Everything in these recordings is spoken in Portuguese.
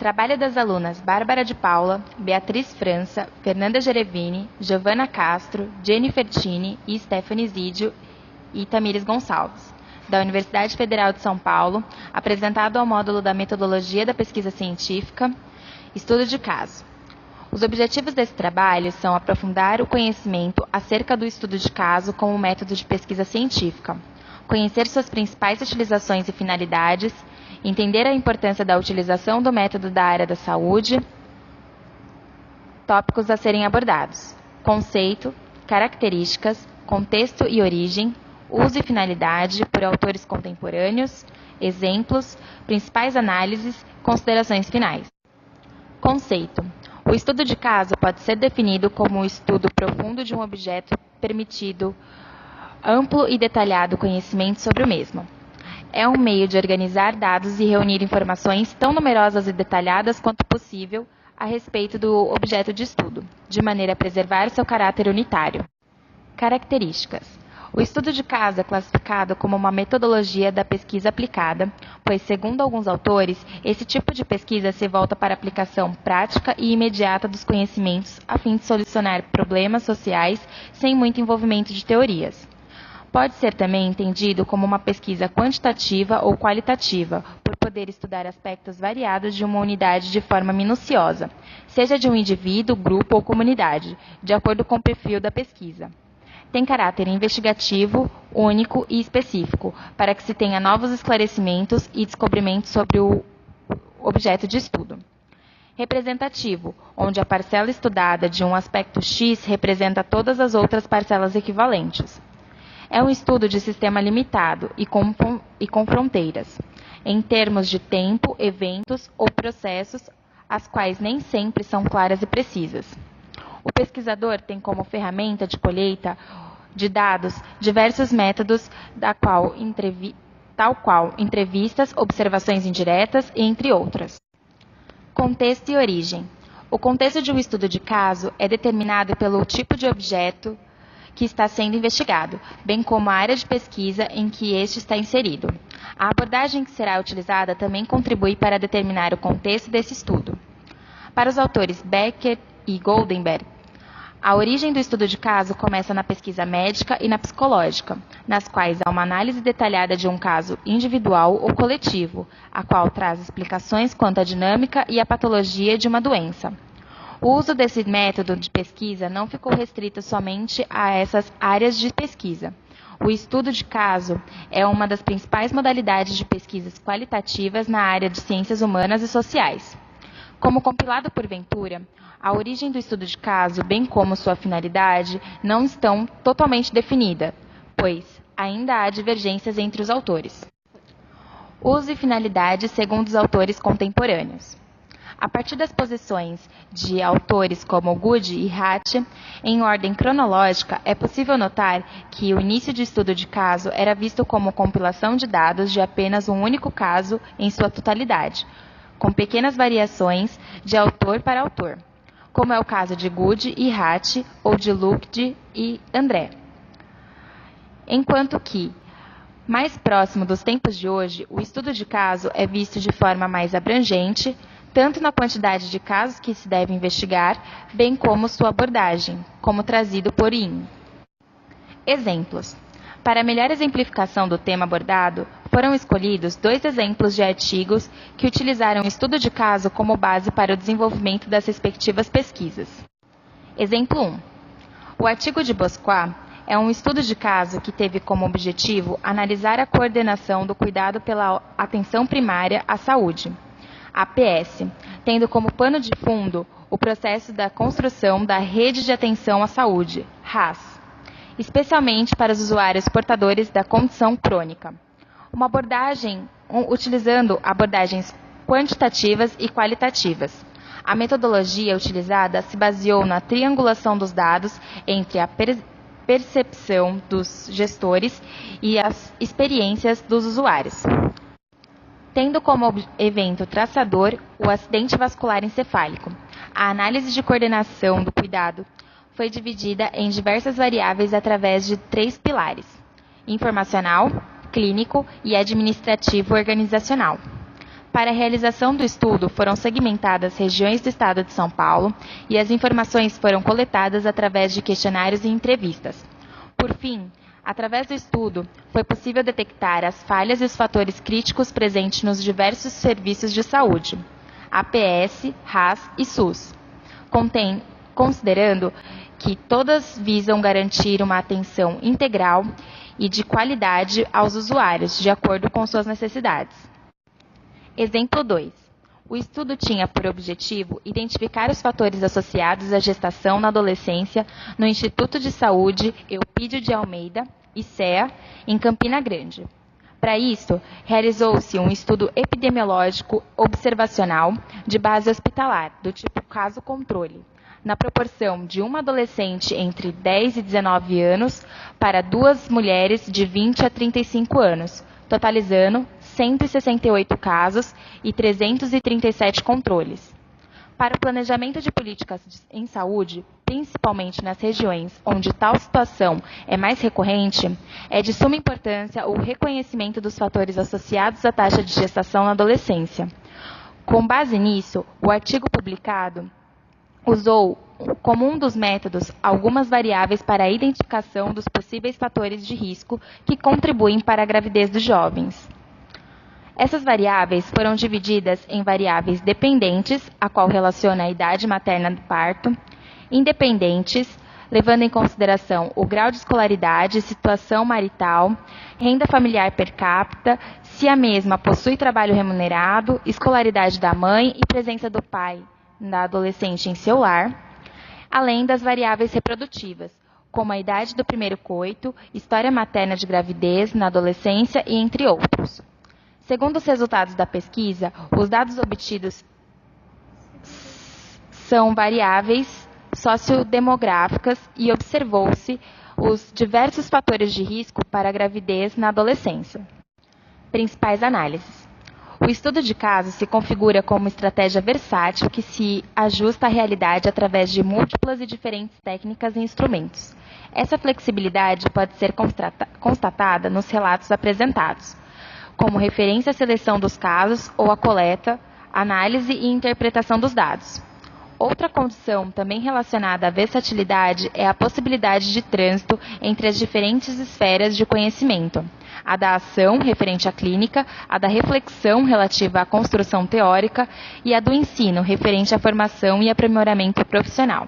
Trabalho das alunas Bárbara de Paula, Beatriz França, Fernanda Gerevini, Giovana Castro, Jennifer Tini e Stephanie Zidio e Tamires Gonçalves, da Universidade Federal de São Paulo, apresentado ao módulo da Metodologia da Pesquisa Científica, Estudo de Caso. Os objetivos desse trabalho são aprofundar o conhecimento acerca do estudo de caso como método de pesquisa científica, conhecer suas principais utilizações e finalidades, entender a importância da utilização do método da área da saúde, tópicos a serem abordados: conceito, características, contexto e origem, uso e finalidade por autores contemporâneos, exemplos, principais análises, considerações finais. Conceito. O estudo de caso pode ser definido como o estudo profundo de um objeto permitido amplo e detalhado conhecimento sobre o mesmo. É um meio de organizar dados e reunir informações tão numerosas e detalhadas quanto possível a respeito do objeto de estudo, de maneira a preservar seu caráter unitário. Características. O estudo de caso é classificado como uma metodologia da pesquisa aplicada, pois, segundo alguns autores, esse tipo de pesquisa se volta para a aplicação prática e imediata dos conhecimentos a fim de solucionar problemas sociais sem muito envolvimento de teorias. Pode ser também entendido como uma pesquisa quantitativa ou qualitativa, por poder estudar aspectos variados de uma unidade de forma minuciosa, seja de um indivíduo, grupo ou comunidade, de acordo com o perfil da pesquisa. Tem caráter investigativo, único e específico, para que se tenha novos esclarecimentos e descobrimentos sobre o objeto de estudo. Representativo, onde a parcela estudada de um aspecto X representa todas as outras parcelas equivalentes. É um estudo de sistema limitado e com fronteiras, em termos de tempo, eventos ou processos, as quais nem sempre são claras e precisas. O pesquisador tem como ferramenta de colheita de dados diversos métodos, tal qual entrevistas, observações indiretas, entre outras. Contexto e origem. O contexto de um estudo de caso é determinado pelo tipo de objeto que está sendo investigado, bem como a área de pesquisa em que este está inserido. A abordagem que será utilizada também contribui para determinar o contexto desse estudo. Para os autores Becker e Goldenberg, a origem do estudo de caso começa na pesquisa médica e na psicológica, nas quais há uma análise detalhada de um caso individual ou coletivo, a qual traz explicações quanto à dinâmica e à patologia de uma doença. O uso desse método de pesquisa não ficou restrito somente a essas áreas de pesquisa. O estudo de caso é uma das principais modalidades de pesquisas qualitativas na área de ciências humanas e sociais. Como compilado por Ventura, a origem do estudo de caso, bem como sua finalidade, não estão totalmente definidas, pois ainda há divergências entre os autores. Uso e finalidade segundo os autores contemporâneos. A partir das posições de autores como Good e Hatch, em ordem cronológica, é possível notar que o início de estudo de caso era visto como compilação de dados de apenas um único caso em sua totalidade, com pequenas variações de autor para autor, como é o caso de Good e Hatch ou de Lucked e André. Enquanto que, mais próximo dos tempos de hoje, o estudo de caso é visto de forma mais abrangente, tanto na quantidade de casos que se deve investigar, bem como sua abordagem, como trazido por IN. Exemplos. Para a melhor exemplificação do tema abordado, foram escolhidos 2 exemplos de artigos que utilizaram o estudo de caso como base para o desenvolvimento das respectivas pesquisas. Exemplo 1. O artigo de Bosquat é um estudo de caso que teve como objetivo analisar a coordenação do cuidado pela atenção primária à saúde, APS, tendo como pano de fundo o processo da construção da Rede de Atenção à Saúde, RAS, especialmente para os usuários portadores da condição crônica. Uma abordagem utilizando abordagens quantitativas e qualitativas. A metodologia utilizada se baseou na triangulação dos dados entre a percepção dos gestores e as experiências dos usuários, tendo como evento traçador o acidente vascular encefálico. A análise de coordenação do cuidado foi dividida em diversas variáveis através de 3 pilares: informacional, clínico e administrativo organizacional. Para a realização do estudo, foram segmentadas regiões do estado de São Paulo e as informações foram coletadas através de questionários e entrevistas. Por fim, através do estudo, foi possível detectar as falhas e os fatores críticos presentes nos diversos serviços de saúde, APS, RAS e SUS, considerando que todas visam garantir uma atenção integral e de qualidade aos usuários, de acordo com suas necessidades. Exemplo 2. O estudo tinha por objetivo identificar os fatores associados à gestação na adolescência no Instituto de Saúde Eupídio de Almeida, ICEA, em Campina Grande. Para isso, realizou-se um estudo epidemiológico observacional de base hospitalar, do tipo caso-controle, na proporção de uma adolescente entre 10 e 19 anos para 2 mulheres de 20 a 35 anos, totalizando 168 casos e 337 controles. Para o planejamento de políticas em saúde, principalmente nas regiões onde tal situação é mais recorrente, é de suma importância o reconhecimento dos fatores associados à taxa de gestação na adolescência. Com base nisso, o artigo publicado usou como um dos métodos algumas variáveis para a identificação dos possíveis fatores de risco que contribuem para a gravidez dos jovens. Essas variáveis foram divididas em variáveis dependentes, a qual relaciona a idade materna do parto, independentes, levando em consideração o grau de escolaridade, situação marital, renda familiar per capita, se a mesma possui trabalho remunerado, escolaridade da mãe e presença do pai da adolescente em seu lar, além das variáveis reprodutivas, como a idade do primeiro coito, história materna de gravidez na adolescência e entre outros. Segundo os resultados da pesquisa, os dados obtidos são variáveis sociodemográficas e observou-se os diversos fatores de risco para a gravidez na adolescência. Principais análises. O estudo de caso se configura como estratégia versátil que se ajusta à realidade através de múltiplas e diferentes técnicas e instrumentos. Essa flexibilidade pode ser constatada nos relatos apresentados, como referência à seleção dos casos ou à coleta, análise e interpretação dos dados. Outra condição também relacionada à versatilidade é a possibilidade de trânsito entre as diferentes esferas de conhecimento, a da ação, referente à clínica, a da reflexão, relativa à construção teórica, e a do ensino, referente à formação e aprimoramento profissional.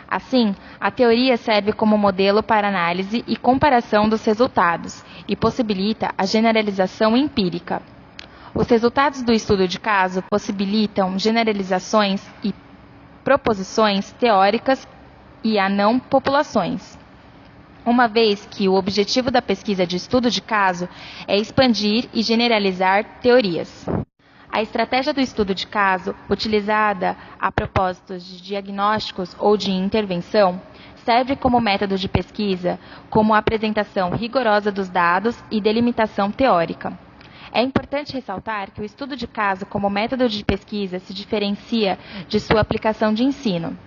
Assim, a teoria serve como modelo para análise e comparação dos resultados e possibilita a generalização empírica. Os resultados do estudo de caso possibilitam generalizações e proposições teóricas e a não populações, uma vez que o objetivo da pesquisa de estudo de caso é expandir e generalizar teorias. A estratégia do estudo de caso, utilizada a propósitos de diagnósticos ou de intervenção, serve como método de pesquisa, como a apresentação rigorosa dos dados e delimitação teórica. É importante ressaltar que o estudo de caso como método de pesquisa se diferencia de sua aplicação de ensino.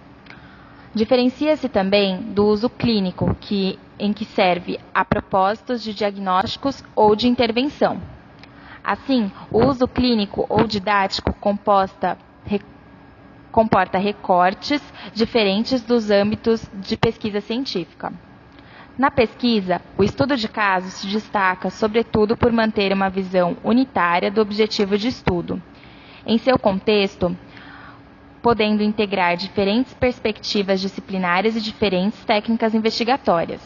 Diferencia-se também do uso clínico, em que serve a propósitos de diagnósticos ou de intervenção. Assim, o uso clínico ou didático comporta recortes diferentes dos âmbitos de pesquisa científica. Na pesquisa, o estudo de caso se destaca, sobretudo, por manter uma visão unitária do objetivo de estudo, em seu contexto, podendo integrar diferentes perspectivas disciplinares e diferentes técnicas investigatórias.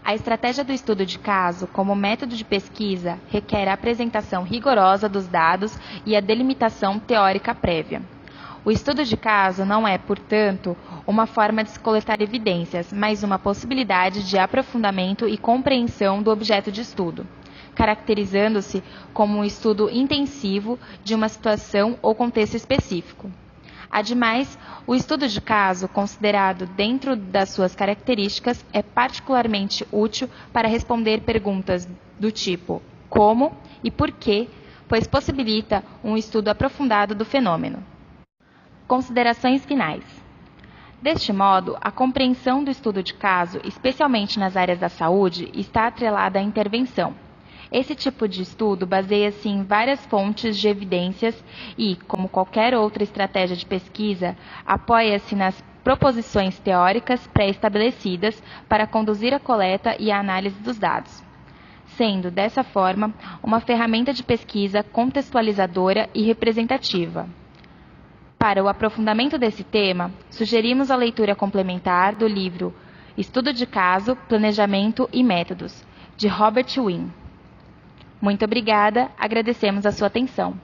A estratégia do estudo de caso, como método de pesquisa, requer a apresentação rigorosa dos dados e a delimitação teórica prévia. O estudo de caso não é, portanto, uma forma de se coletar evidências, mas uma possibilidade de aprofundamento e compreensão do objeto de estudo, caracterizando-se como um estudo intensivo de uma situação ou contexto específico. Ademais, o estudo de caso, considerado dentro das suas características, é particularmente útil para responder perguntas do tipo como e por quê, pois possibilita um estudo aprofundado do fenômeno. Considerações finais. Deste modo, a compreensão do estudo de caso, especialmente nas áreas da saúde, está atrelada à intervenção. Esse tipo de estudo baseia-se em várias fontes de evidências e, como qualquer outra estratégia de pesquisa, apoia-se nas proposições teóricas pré-estabelecidas para conduzir a coleta e a análise dos dados, sendo, dessa forma, uma ferramenta de pesquisa contextualizadora e representativa. Para o aprofundamento desse tema, sugerimos a leitura complementar do livro Estudo de Caso, Planejamento e Métodos, de Robert Wynne. Muito obrigada, agradecemos a sua atenção.